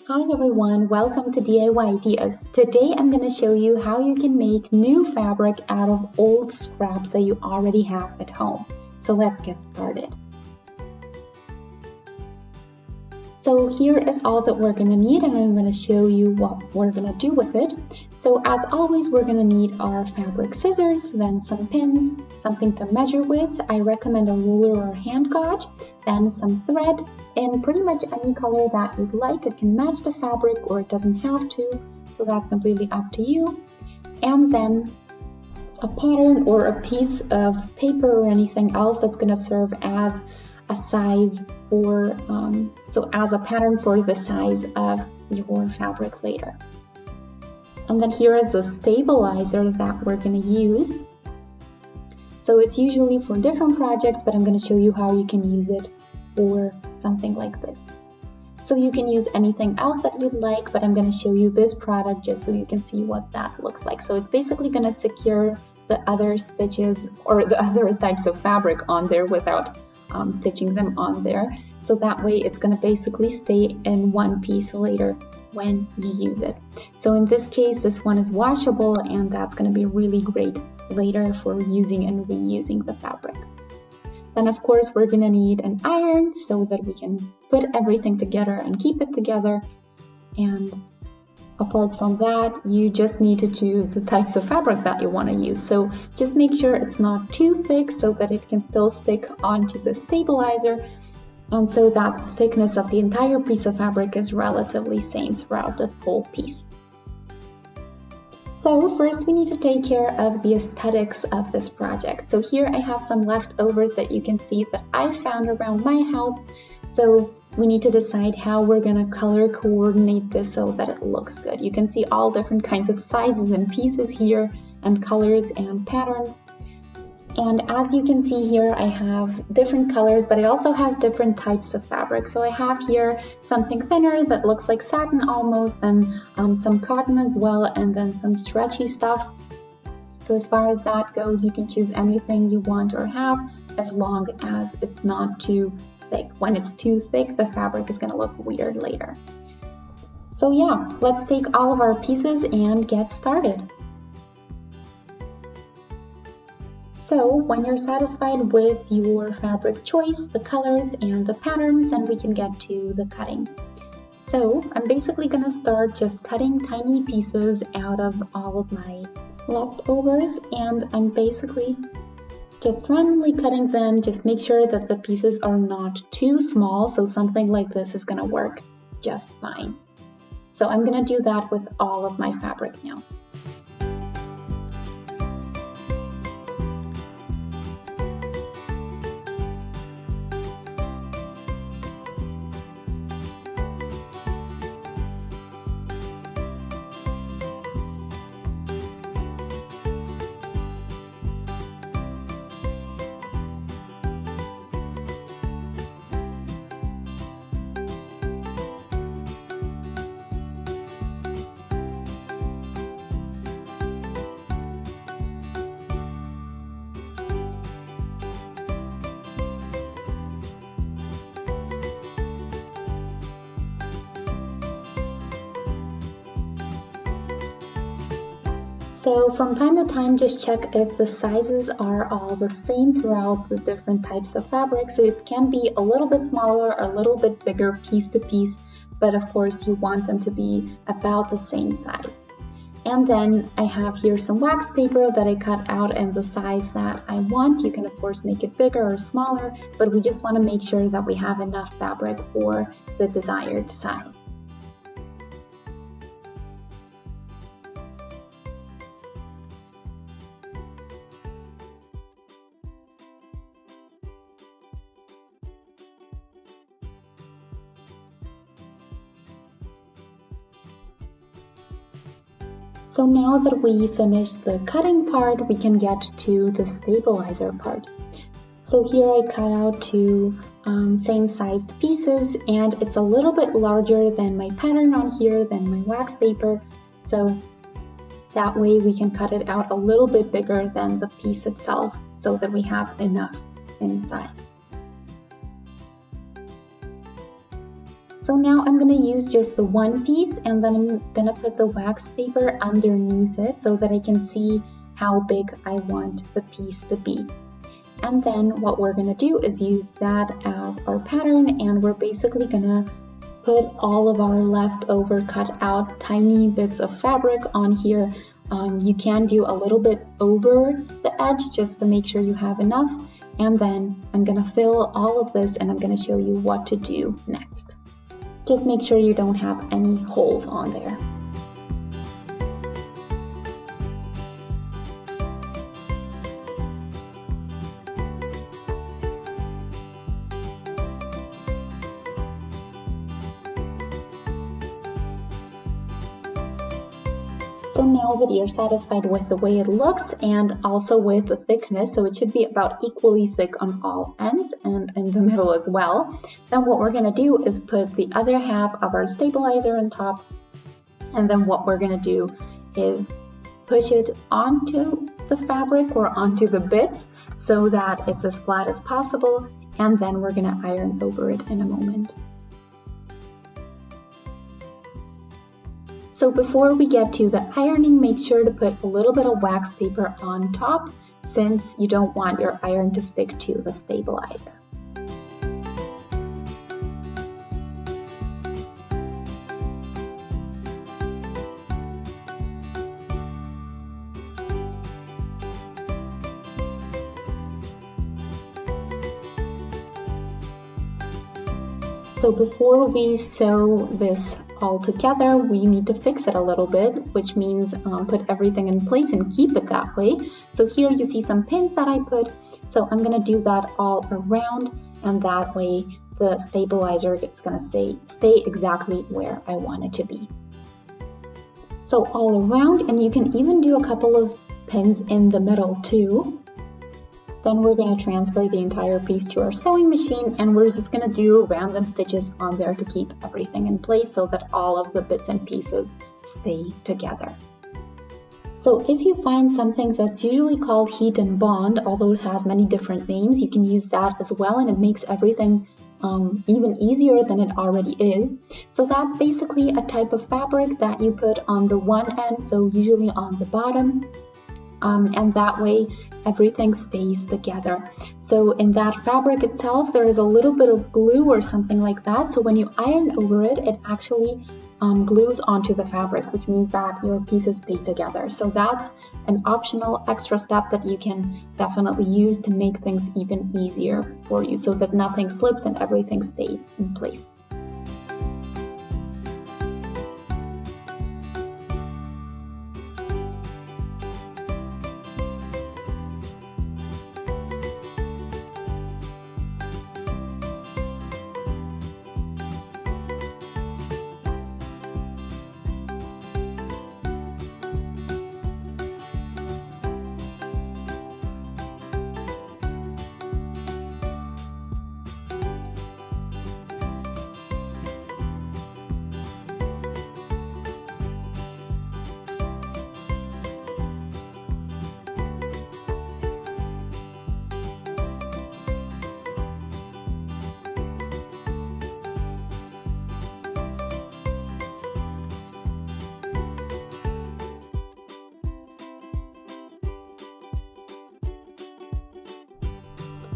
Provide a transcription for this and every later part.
Hi everyone, welcome to DIY Ideas. Today I'm going to show you how you can make new fabric out of old scraps that you already have at home. So let's get started. So here is all that we're going to need, and I'm going to show you what we're going to do with it. So as always, we're going to need our fabric scissors, then some pins, something to measure with. I recommend a ruler or hand gauge, then some thread, and pretty much any color that you'd like. It can match the fabric or it doesn't have to, so that's completely up to you. And then a pattern or a piece of paper or anything else that's going to serve as a size or so as a pattern for the size of your fabric later. And then here is the stabilizer that we're going to use. So it's usually for different projects, but I'm going to show you how you can use it for something like this. So you can use anything else that you'd like, but I'm going to show you this product just so you can see what that looks like. So it's basically going to secure the other stitches or the other types of fabric on there without stitching them on there. So that way it's going to basically stay in one piece later when you use it. So in this case, this one is washable, and that's going to be really great later for using and reusing the fabric. Then of course we're going to need an iron so that we can put everything together and keep it together. And apart from that, you just need to choose the types of fabric that you want to use. So just make sure it's not too thick so that it can still stick onto the stabilizer, and so that the thickness of the entire piece of fabric is relatively same throughout the whole piece. So first we need to take care of the aesthetics of this project. So here I have some leftovers that you can see that I found around my house. So we need to decide how we're going to color coordinate this so that it looks good. You can see all different kinds of sizes and pieces here, and colors and patterns. And as you can see here, I have different colors, but I also have different types of fabric. So I have here something thinner that looks like satin almost, and some cotton as well, and then some stretchy stuff. So as far as that goes, you can choose anything you want or have, as long as it's not too thick. When it's too thick, the fabric is going to look weird later. So yeah, let's take all of our pieces and get started. So when you're satisfied with your fabric choice, the colors and the patterns, then we can get to the cutting. So I'm basically going to start just cutting tiny pieces out of all of my leftovers, and I'm basically just randomly cutting them. Just make sure that the pieces are not too small, so something like this is going to work just fine. So I'm going to do that with all of my fabric now. So from time to time, just check if the sizes are all the same throughout the different types of fabric. So it can be a little bit smaller or a little bit bigger piece to piece, but of course you want them to be about the same size. And then I have here some wax paper that I cut out in the size that I want. You can of course make it bigger or smaller, but we just want to make sure that we have enough fabric for the desired size. So now that we finished the cutting part, we can get to the stabilizer part. So here I cut out two same sized pieces, and it's a little bit larger than my pattern on here, than my wax paper. So that way we can cut it out a little bit bigger than the piece itself so that we have enough in size. So now I'm going to use just the one piece, and then I'm going to put the wax paper underneath it so that I can see how big I want the piece to be. And then what we're going to do is use that as our pattern, and we're basically going to put all of our leftover cut out tiny bits of fabric on here. You can do a little bit over the edge just to make sure you have enough. And then I'm going to fill all of this, and I'm going to show you what to do next. Just make sure you don't have any holes on there. So now that you're satisfied with the way it looks and also with the thickness, so it should be about equally thick on all ends and in the middle as well, then what we're going to do is put the other half of our stabilizer on top, and then what we're going to do is push it onto the fabric or onto the bits so that it's as flat as possible, and then we're going to iron over it in a moment. So before we get to the ironing, make sure to put a little bit of wax paper on top, since you don't want your iron to stick to the stabilizer. So before we sew this all together, we need to fix it a little bit, which means put everything in place and keep it that way. So here you see some pins that I put, so I'm going to do that all around, and that way the stabilizer is going to stay exactly where I want it to be. So all around, and you can even do a couple of pins in the middle too. Then we're going to transfer the entire piece to our sewing machine, and we're just going to do random stitches on there to keep everything in place so that all of the bits and pieces stay together. So if you find something that's usually called heat and bond, although it has many different names, you can use that as well, and it makes everything even easier than it already is. So that's basically a type of fabric that you put on the one end, so usually on the bottom. And that way everything stays together. So in that fabric itself, there is a little bit of glue or something like that. So when you iron over it, it actually glues onto the fabric, which means that your pieces stay together. So that's an optional extra step that you can definitely use to make things even easier for you, so that nothing slips and everything stays in place.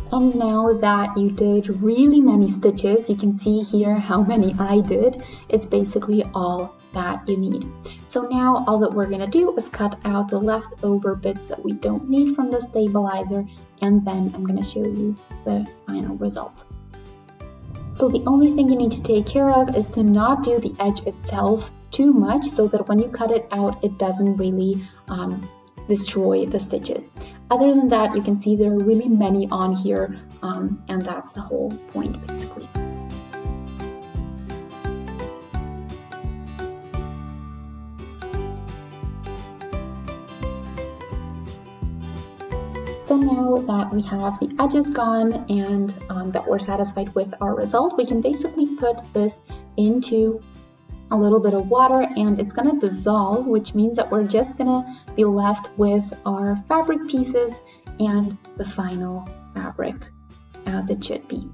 And now that you did really many stitches, you can see here how many I did. It's basically all that you need. So now all that we're going to do is cut out the leftover bits that we don't need from the stabilizer, and then I'm going to show you the final result. So the only thing you need to take care of is to not do the edge itself too much, so that when you cut it out, it doesn't really destroy the stitches. Other than that, you can see there are really many on here, and that's the whole point basically. So now that we have the edges gone and that we're satisfied with our result, we can basically put this into a little bit of water, and it's going to dissolve, which means that we're just going to be left with our fabric pieces and the final fabric as it should be.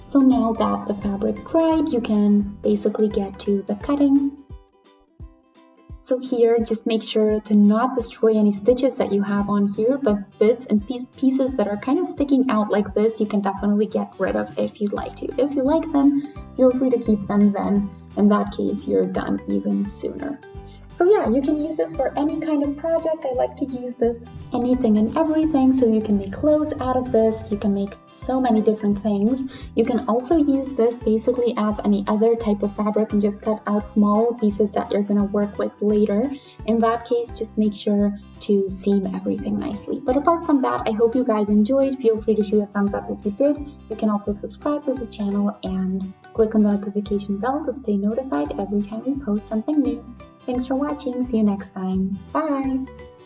So now that the fabric dried, you can basically get to the cutting. So here, just make sure to not destroy any stitches that you have on here, but bits and pieces that are kind of sticking out like this, you can definitely get rid of if you'd like to. If you like them, feel free to keep them then. In that case, you're done even sooner. So yeah, you can use this for any kind of project. I like to use this anything and everything. So you can make clothes out of this. You can make so many different things. You can also use this basically as any other type of fabric and just cut out smaller pieces that you're going to work with later. In that case, just make sure to seam everything nicely. But apart from that, I hope you guys enjoyed. Feel free to shoot a thumbs up if you did. You can also subscribe to the channel and click on the notification bell to stay notified every time we post something new. Thanks for watching. See you next time. Bye!